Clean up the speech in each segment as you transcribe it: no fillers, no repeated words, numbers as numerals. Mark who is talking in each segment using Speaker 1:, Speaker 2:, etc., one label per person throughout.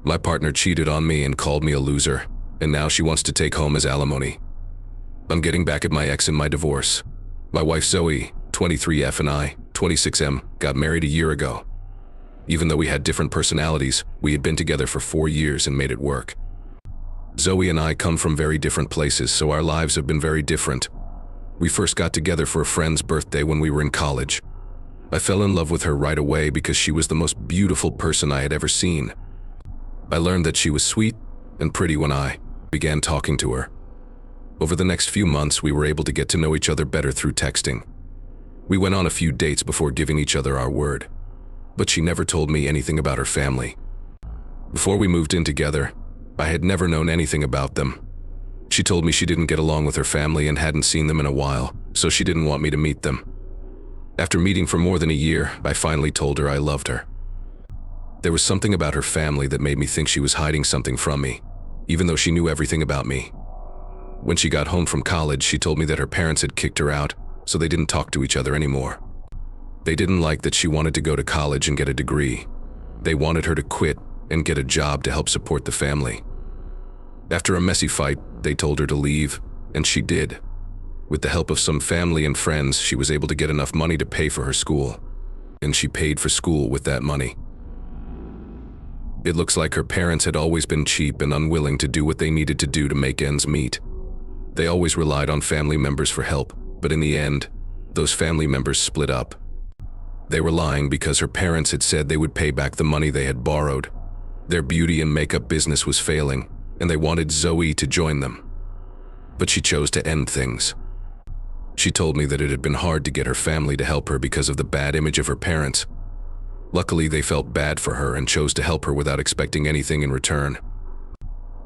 Speaker 1: My partner cheated on me and called me a loser, and now she wants to take home as alimony. I'm getting back at my ex in my divorce. My wife Zoe, 23F, and I, 26M, got married a year ago. Even though we had different personalities, we had been together for 4 years and made it work. Zoe and I come from very different places, so our lives have been very different. We first got together for a friend's birthday when we were in college. I fell in love with her right away because she was the most beautiful person I had ever seen. I learned that she was sweet and pretty when I began talking to her. Over the next few months, we were able to get to know each other better through texting. We went on a few dates before giving each other our word, but she never told me anything about her family. Before we moved in together, I had never known anything about them. She told me she didn't get along with her family and hadn't seen them in a while, so she didn't want me to meet them. After meeting for more than a year, I finally told her I loved her. There was something about her family that made me think she was hiding something from me, even though she knew everything about me. When she got home from college, she told me that her parents had kicked her out, so they didn't talk to each other anymore. They didn't like that she wanted to go to college and get a degree. They wanted her to quit and get a job to help support the family. After a messy fight, they told her to leave, and she did. With the help of some family and friends, she was able to get enough money to pay for her school, and she paid for school with that money. It looks like her parents had always been cheap and unwilling to do what they needed to do to make ends meet. They always relied on family members for help, but in the end, those family members split up. They were lying because her parents had said they would pay back the money they had borrowed. Their beauty and makeup business was failing, and they wanted Zoe to join them. But she chose to end things. She told me that it had been hard to get her family to help her because of the bad image of her parents. Luckily, they felt bad for her and chose to help her without expecting anything in return.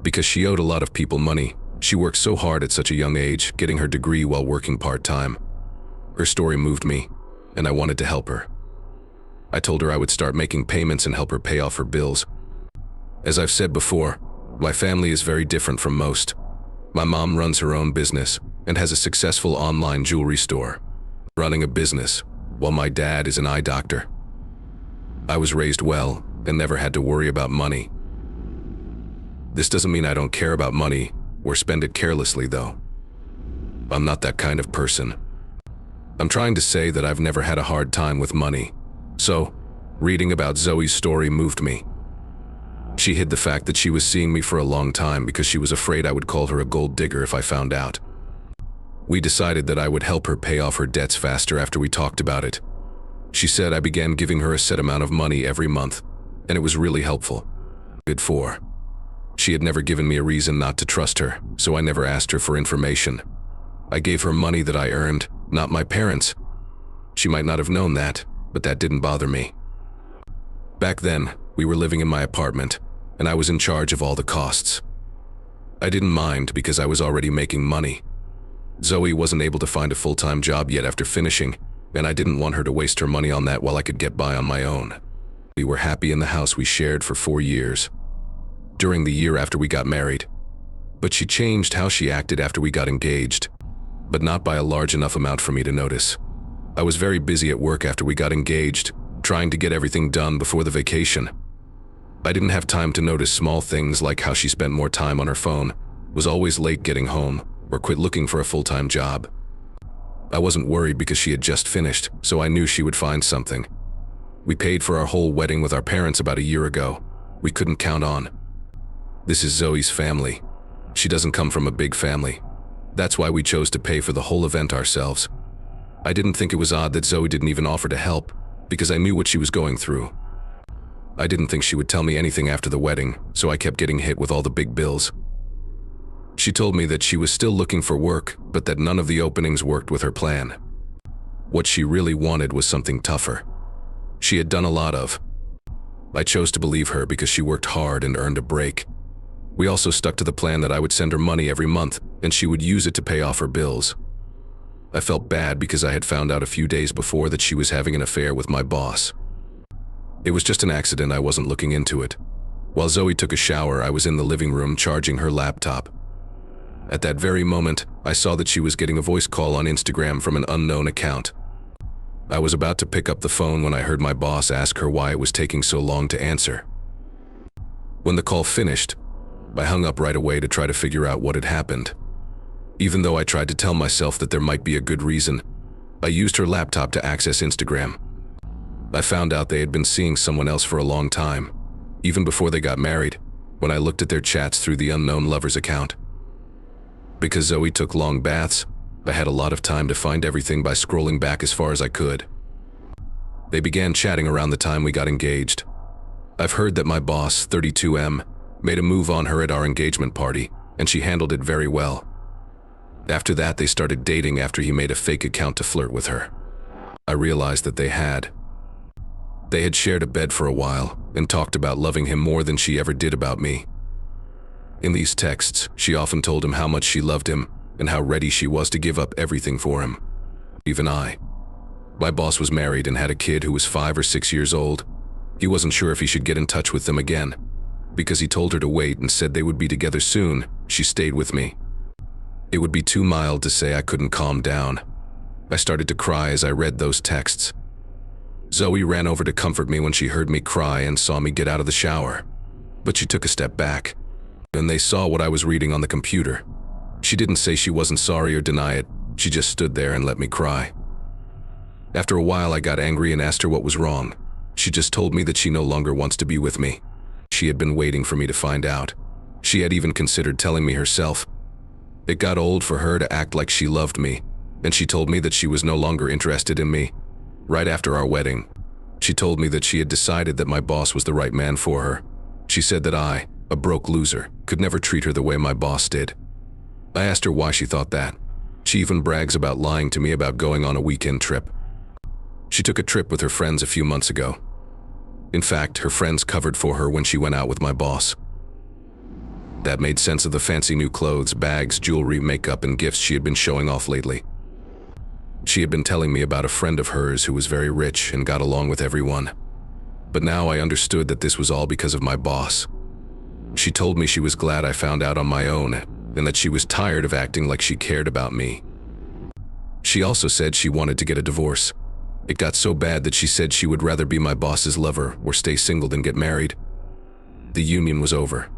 Speaker 1: Because she owed a lot of people money, she worked so hard at such a young age, getting her degree while working part-time. Her story moved me, and I wanted to help her. I told her I would start making payments and help her pay off her bills. As I've said before, my family is very different from most. My mom runs her own business and has a successful online jewelry store, running a business, while my dad is an eye doctor. I was raised well and never had to worry about money. This doesn't mean I don't care about money or spend it carelessly, though. I'm not that kind of person. I'm trying to say that I've never had a hard time with money. So, reading about Zoe's story moved me. She hid the fact that she was seeing me for a long time because she was afraid I would call her a gold digger if I found out. We decided that I would help her pay off her debts faster after we talked about it. She said I began giving her a set amount of money every month, and it was really helpful. Good for. She had never given me a reason not to trust her, so I never asked her for information. I gave her money that I earned, not my parents. She might not have known that, but that didn't bother me. Back then, we were living in my apartment, and I was in charge of all the costs. I didn't mind because I was already making money. Zoe wasn't able to find a full-time job yet after finishing, and I didn't want her to waste her money on that while I could get by on my own. We were happy in the house we shared for 4 years, during the year after we got married. But she changed how she acted after we got engaged, but not by a large enough amount for me to notice. I was very busy at work after we got engaged, trying to get everything done before the vacation. I didn't have time to notice small things like how she spent more time on her phone, was always late getting home, or quit looking for a full-time job. I wasn't worried because she had just finished, so I knew she would find something. We paid for our whole wedding with our parents about a year ago. We couldn't count on. This is Zoe's family. She doesn't come from a big family. That's why we chose to pay for the whole event ourselves. I didn't think it was odd that Zoe didn't even offer to help, because I knew what she was going through. I didn't think she would tell me anything after the wedding, so I kept getting hit with all the big bills. She told me that she was still looking for work, but that none of the openings worked with her plan. What she really wanted was something tougher. She had done a lot of. I chose to believe her because she worked hard and earned a break. We also stuck to the plan that I would send her money every month, and she would use it to pay off her bills. I felt bad because I had found out a few days before that she was having an affair with my boss. It was just an accident, I wasn't looking into it. While Zoe took a shower, I was in the living room charging her laptop. At that very moment, I saw that she was getting a voice call on Instagram from an unknown account. I was about to pick up the phone when I heard my boss ask her why it was taking so long to answer. When the call finished, I hung up right away to try to figure out what had happened. Even though I tried to tell myself that there might be a good reason, I used her laptop to access Instagram. I found out they had been seeing someone else for a long time, even before they got married, when I looked at their chats through the unknown lover's account. Because Zoe took long baths, I had a lot of time to find everything by scrolling back as far as I could. They began chatting around the time we got engaged. I've heard that my boss, 32M, made a move on her at our engagement party, and she handled it very well. After that, they started dating after he made a fake account to flirt with her. I realized that they had shared a bed for a while and talked about loving him more than she ever did about me. In these texts, she often told him how much she loved him and how ready she was to give up everything for him. Even I. My boss was married and had a kid who was 5 or 6 years old. He wasn't sure if he should get in touch with them again. Because he told her to wait and said they would be together soon, she stayed with me. It would be too mild to say I couldn't calm down. I started to cry as I read those texts. Zoe ran over to comfort me when she heard me cry and saw me get out of the shower. But she took a step back, and they saw what I was reading on the computer. She didn't say she wasn't sorry or deny it, she just stood there and let me cry. After a while, I got angry and asked her what was wrong. She just told me that she no longer wants to be with me. She had been waiting for me to find out. She had even considered telling me herself. It got old for her to act like she loved me, and she told me that she was no longer interested in me. Right after our wedding, she told me that she had decided that my boss was the right man for her. She said that I, a broke loser, could never treat her the way my boss did. I asked her why she thought that. She even brags about lying to me about going on a weekend trip. She took a trip with her friends a few months ago. In fact, her friends covered for her when she went out with my boss. That made sense of the fancy new clothes, bags, jewelry, makeup, and gifts she had been showing off lately. She had been telling me about a friend of hers who was very rich and got along with everyone. But now I understood that this was all because of my boss. She told me she was glad I found out on my own, and that she was tired of acting like she cared about me. She also said she wanted to get a divorce. It got so bad that she said she would rather be my boss's lover or stay single than get married. The union was over.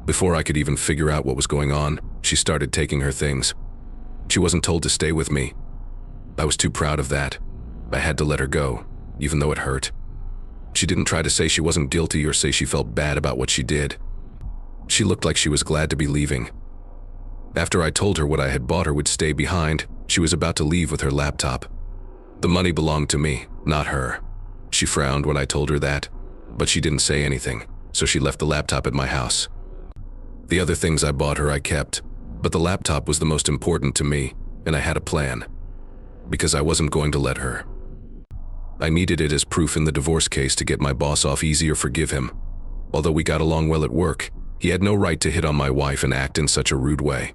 Speaker 1: Before I could even figure out what was going on, she started taking her things. She wasn't told to stay with me. I was too proud of that. I had to let her go, even though it hurt. She didn't try to say she wasn't guilty or say she felt bad about what she did. She looked like she was glad to be leaving. After I told her what I had bought her would stay behind, she was about to leave with her laptop. The money belonged to me, not her. She frowned when I told her that, but she didn't say anything, so she left the laptop at my house. The other things I bought her I kept, but the laptop was the most important to me, and I had a plan. Because I wasn't going to let her. I needed it as proof in the divorce case to get my boss off easy or forgive him. Although we got along well at work, he had no right to hit on my wife and act in such a rude way.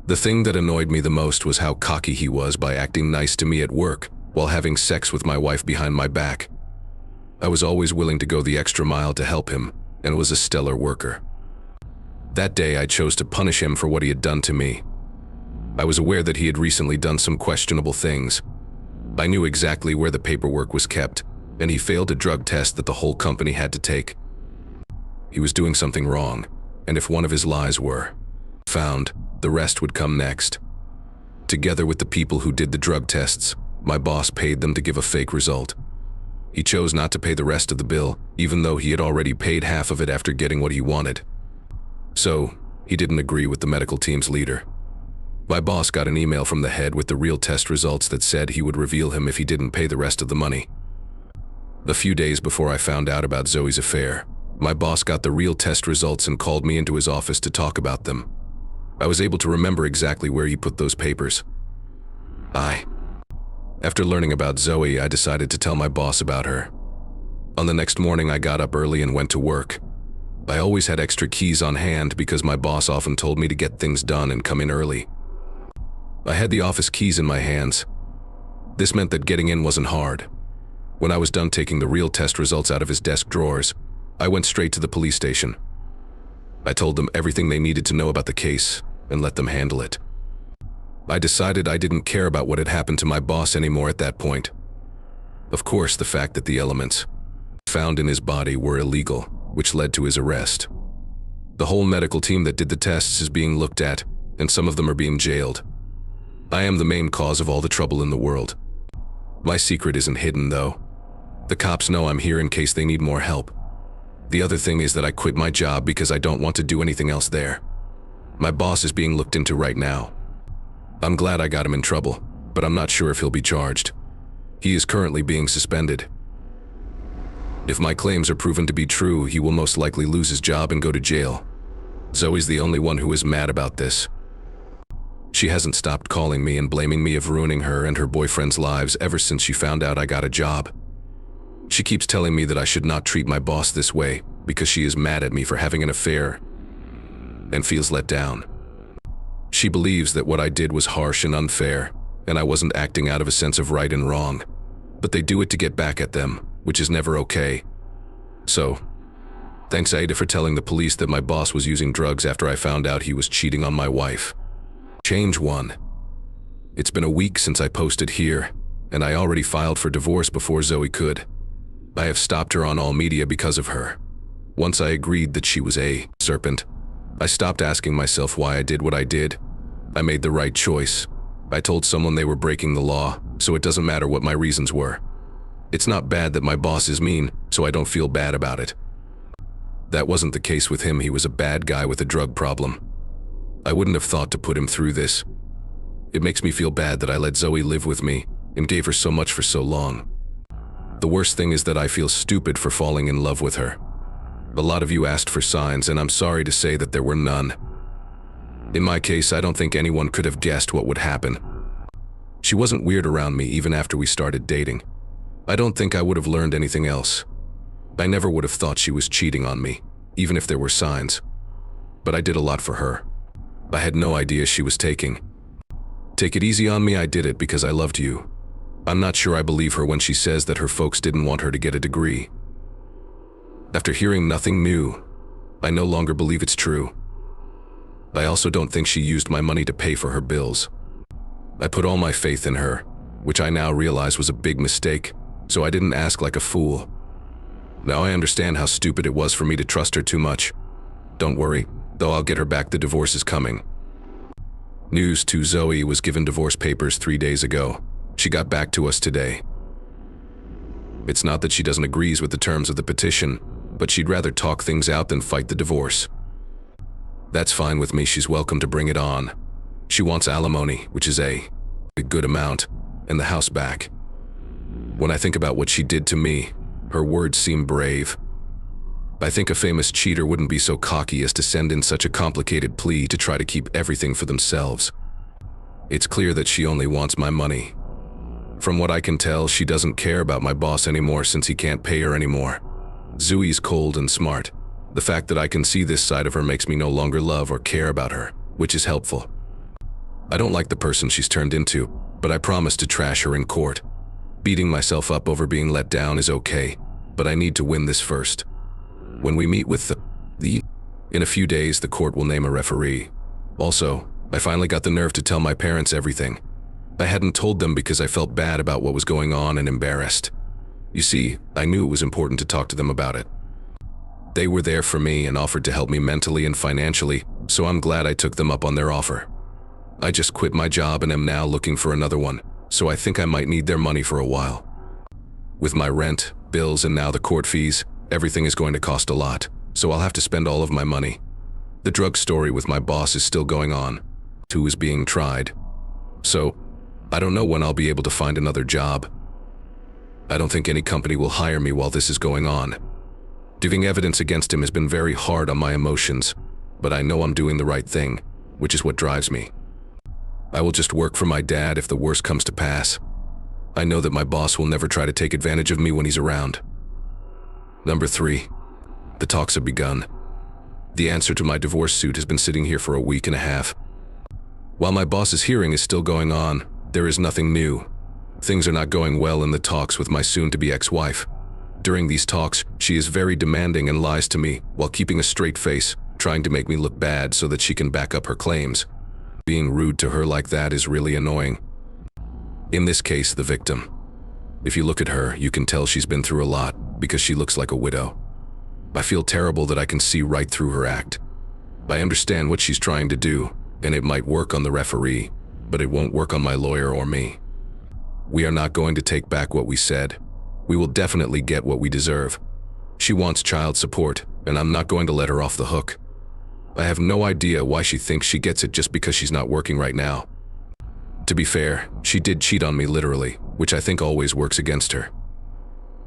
Speaker 1: The thing that annoyed me the most was how cocky he was by acting nice to me at work while having sex with my wife behind my back. I was always willing to go the extra mile to help him, and was a stellar worker. That day I chose to punish him for what he had done to me. I was aware that he had recently done some questionable things. I knew exactly where the paperwork was kept, and he failed a drug test that the whole company had to take. He was doing something wrong, and if one of his lies were found, the rest would come next. Together with the people who did the drug tests, my boss paid them to give a fake result. He chose not to pay the rest of the bill, even though he had already paid half of it after getting what he wanted. So, he didn't agree with the medical team's leader. My boss got an email from the head with the real test results that said he would reveal him if he didn't pay the rest of the money. A few days before I found out about Zoe's affair, my boss got the real test results and called me into his office to talk about them. I was able to remember exactly where he put those papers. After learning about Zoe, I decided to tell my boss about her. On the next morning, I got up early and went to work. I always had extra keys on hand because my boss often told me to get things done and come in early. I had the office keys in my hands. This meant that getting in wasn't hard. When I was done taking the real test results out of his desk drawers, I went straight to the police station. I told them everything they needed to know about the case and let them handle it. I decided I didn't care about what had happened to my boss anymore at that point. Of course, the fact that the elements found in his body were illegal which led to his arrest. The whole medical team that did the tests is being looked at, and some of them are being jailed. I am the main cause of all the trouble in the world. My secret isn't hidden, though. The cops know I'm here in case they need more help. The other thing is that I quit my job because I don't want to do anything else there. My boss is being looked into right now. I'm glad I got him in trouble, but I'm not sure if he'll be charged. He is currently being suspended. If my claims are proven to be true, he will most likely lose his job and go to jail. Zoe's the only one who is mad about this. She hasn't stopped calling me and blaming me of ruining her and her boyfriend's lives ever since she found out I got a job. She keeps telling me that I should not treat my boss this way because she is mad at me for having an affair and feels let down. She believes that what I did was harsh and unfair, and I wasn't acting out of a sense of right and wrong. But they do it to get back at them, which is never okay. So, thanks Ada for telling the police that my boss was using drugs after I found out he was cheating on my wife. Change 1. It's been a week since I posted here, and I already filed for divorce before Zoe could. I have stopped her on all media because of her. Once I agreed that she was a serpent, I stopped asking myself why I did what I did. I made the right choice. I told someone they were breaking the law, so it doesn't matter what my reasons were. It's not bad that my boss is mean, so I don't feel bad about it. That wasn't the case with him. He was a bad guy with a drug problem. I wouldn't have thought to put him through this. It makes me feel bad that I let Zoe live with me and gave her so much for so long. The worst thing is that I feel stupid for falling in love with her. A lot of you asked for signs, and I'm sorry to say that there were none. In my case, I don't think anyone could have guessed what would happen. She wasn't weird around me even after we started dating. I don't think I would have learned anything else. I never would have thought she was cheating on me, even if there were signs. But I did a lot for her. I had no idea she was taking. Take it easy on me, I did it because I loved you. I'm not sure I believe her when she says that her folks didn't want her to get a degree. After hearing nothing new, I no longer believe it's true. I also don't think she used my money to pay for her bills. I put all my faith in her, which I now realize was a big mistake, so I didn't ask like a fool. Now I understand how stupid it was for me to trust her too much. Don't worry, though I'll get her back. The divorce is coming. News to Zoe was given divorce papers 3 days ago. She got back to us today. It's not that she doesn't agree with the terms of the petition, but she'd rather talk things out than fight the divorce. That's fine with me. She's welcome to bring it on. She wants alimony, which is a good amount, and the house back. When I think about what she did to me, her words seem brave. I think a famous cheater wouldn't be so cocky as to send in such a complicated plea to try to keep everything for themselves. It's clear that she only wants my money. From what I can tell, she doesn't care about my boss anymore since he can't pay her anymore. Zoe's cold and smart. The fact that I can see this side of her makes me no longer love or care about her, which is helpful. I don't like the person she's turned into, but I promise to trash her in court. Beating myself up over being let down is okay, but I need to win this first. When we meet with in a few days, the court will name a referee. Also, I finally got the nerve to tell my parents everything. I hadn't told them because I felt bad about what was going on and embarrassed. You see, I knew it was important to talk to them about it. They were there for me and offered to help me mentally and financially, so I'm glad I took them up on their offer. I just quit my job and am now looking for another one, so I think I might need their money for a while. With my rent, bills, and now the court fees, everything is going to cost a lot, so I'll have to spend all of my money. The drug story with my boss is still going on. Who is being tried. So, I don't know when I'll be able to find another job. I don't think any company will hire me while this is going on. Giving evidence against him has been very hard on my emotions, but I know I'm doing the right thing, which is what drives me. I will just work for my dad if the worst comes to pass. I know that my boss will never try to take advantage of me when he's around. Number 3. The talks have begun. The answer to my divorce suit has been sitting here for a week and a half. While my boss's hearing is still going on, there is nothing new. Things are not going well in the talks with my soon-to-be ex-wife. During these talks, she is very demanding and lies to me while keeping a straight face, trying to make me look bad so that she can back up her claims. Being rude to her like that is really annoying. In this case, the victim. If you look at her, you can tell she's been through a lot because she looks like a widow. I feel terrible that I can see right through her act. I understand what she's trying to do, and it might work on the referee, but it won't work on my lawyer or me. We are not going to take back what we said. We will definitely get what we deserve. She wants child support, and I'm not going to let her off the hook. I have no idea why she thinks she gets it just because she's not working right now. To be fair, she did cheat on me literally, which I think always works against her.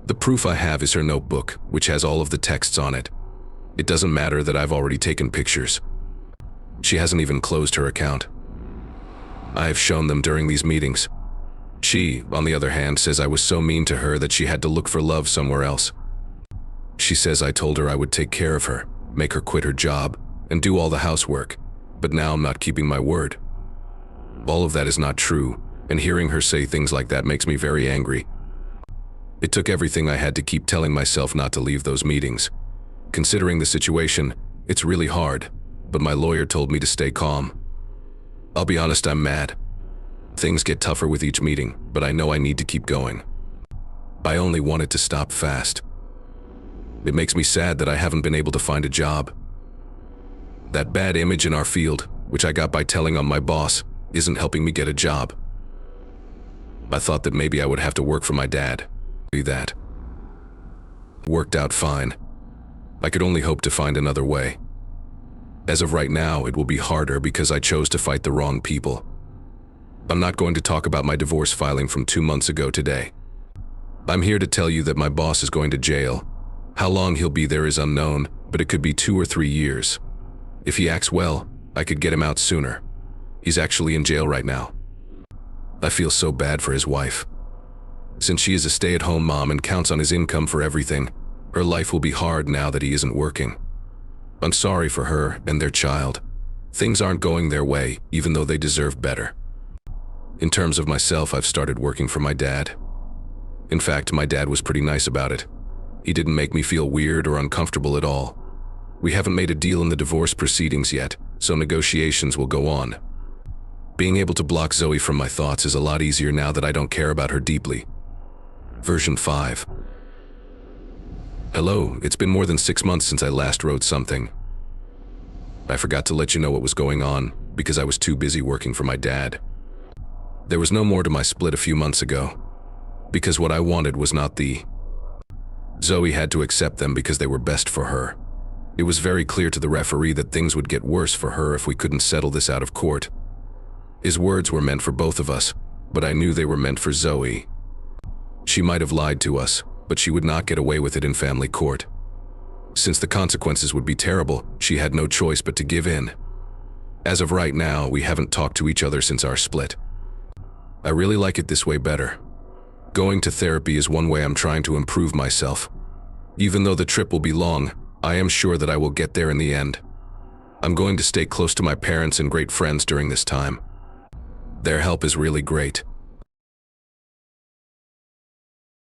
Speaker 1: The proof I have is her notebook, which has all of the texts on it. It doesn't matter that I've already taken pictures. She hasn't even closed her account. I have shown them during these meetings. She, on the other hand, says I was so mean to her that she had to look for love somewhere else. She says I told her I would take care of her, make her quit her job, and do all the housework, but now I'm not keeping my word. All of that is not true, and hearing her say things like that makes me very angry. It took everything I had to keep telling myself not to leave those meetings. Considering the situation, it's really hard, but my lawyer told me to stay calm. I'll be honest, I'm mad. Things get tougher with each meeting, but I know I need to keep going. I only want it to stop fast. It makes me sad that I haven't been able to find a job. That bad image in our field, which I got by telling on my boss, isn't helping me get a job. I thought that maybe I would have to work for my dad. That worked out fine. I could only hope to find another way. As of right now, it will be harder because I chose to fight the wrong people. I'm not going to talk about my divorce filing from 2 months ago today. I'm here to tell you that my boss is going to jail. How long he'll be there is unknown, but it could be 2 or 3 years. If he acts well, I could get him out sooner. He's actually in jail right now. I feel so bad for his wife. Since she is a stay-at-home mom and counts on his income for everything, her life will be hard now that he isn't working. I'm sorry for her and their child. Things aren't going their way, even though they deserve better. In terms of myself, I've started working for my dad. In fact, my dad was pretty nice about it. He didn't make me feel weird or uncomfortable at all. We haven't made a deal in the divorce proceedings yet, so negotiations will go on. Being able to block Zoe from my thoughts is a lot easier now that I don't care about her deeply. Version 5. Hello, it's been more than 6 months since I last wrote something. I forgot to let you know what was going on because I was too busy working for my dad. There was no more to my split a few months ago, because what I wanted was not the... Zoe had to accept them because they were best for her. It was very clear to the referee that things would get worse for her if we couldn't settle this out of court. His words were meant for both of us, but I knew they were meant for Zoe. She might have lied to us, but she would not get away with it in family court. Since the consequences would be terrible, she had no choice but to give in. As of right now, we haven't talked to each other since our split. I really like it this way better. Going to therapy is one way I'm trying to improve myself. Even though the trip will be long, I am sure that I will get there in the end. I'm going to stay close to my parents and great friends during this time. Their help is really great.